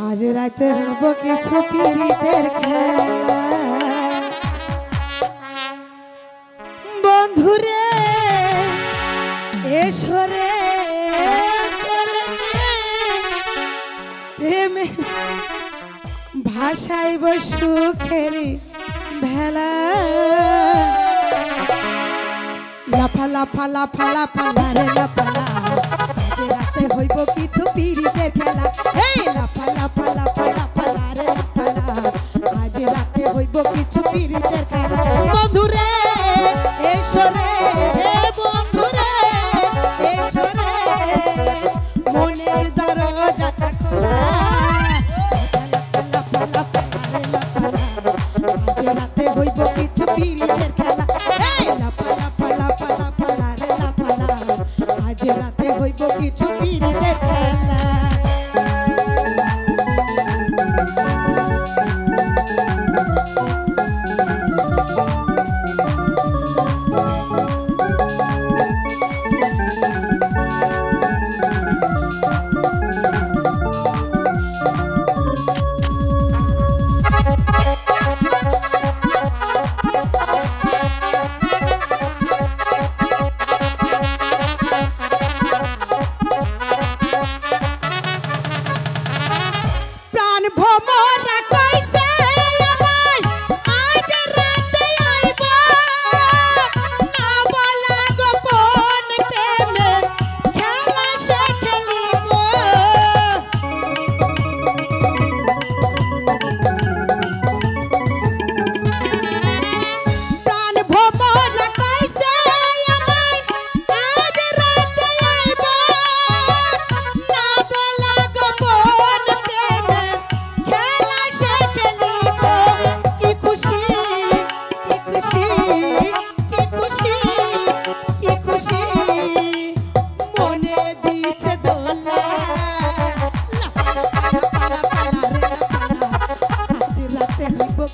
আজ রাতে হব কিছু পিরিতের খেলা বন্ধুরে এসরে প্রেমে ভাষাইব সুখের ভেলা লাফা লাফা লাফা লাফা লারে লাফালা রাতে হইব কিছু পিরিতের খেলা এই লাফা লাফা লাফা লাফা লারে লাফালা আজ রাতে হইব কিছু পিরিতের খেলা বন্ধুরে এসরে বন্ধুরে এসরে মনের দরজাটা খোলা লাফা লাফা লাফা লারে লাফালা আজ রাতে হইব কিছু পিরিতের খেলা এই লাফা লাফা লাফা লাফা লারে লাফালা আজ রাতে হইব কিছু পিরিতের খেলা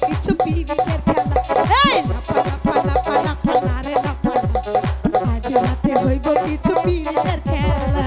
কিছু পিরিতের খেলা এই লাফা লাফা লাফা লাফা লারে লাফালা আজ রাতে হইব কিছু পিরিতের খেলা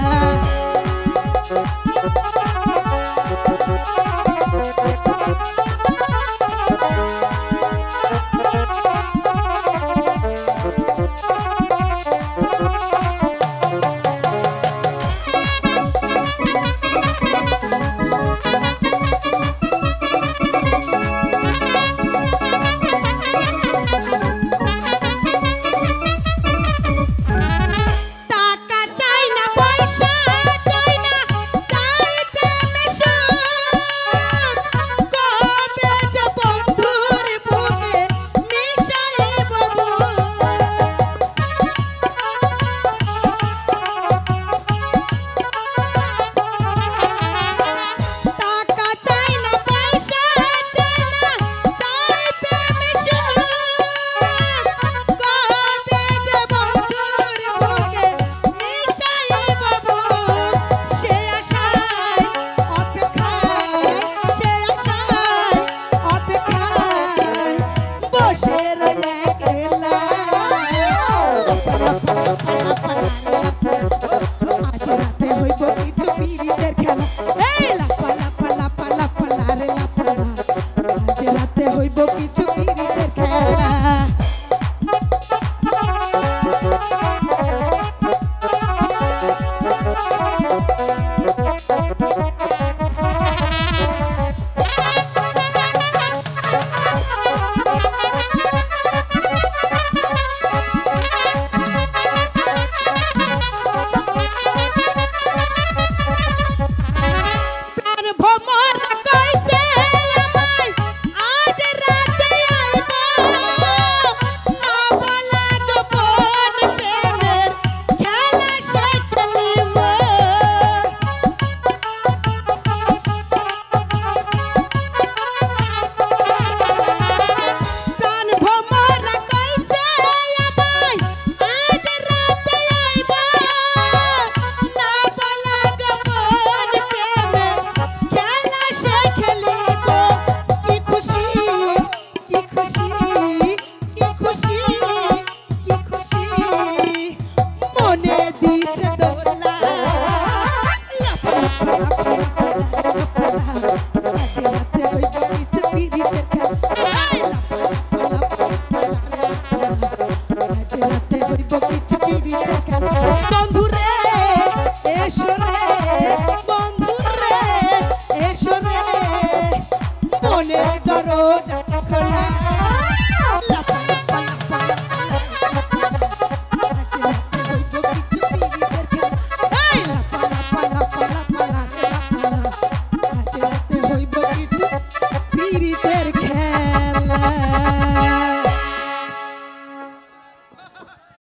দরজা খোলা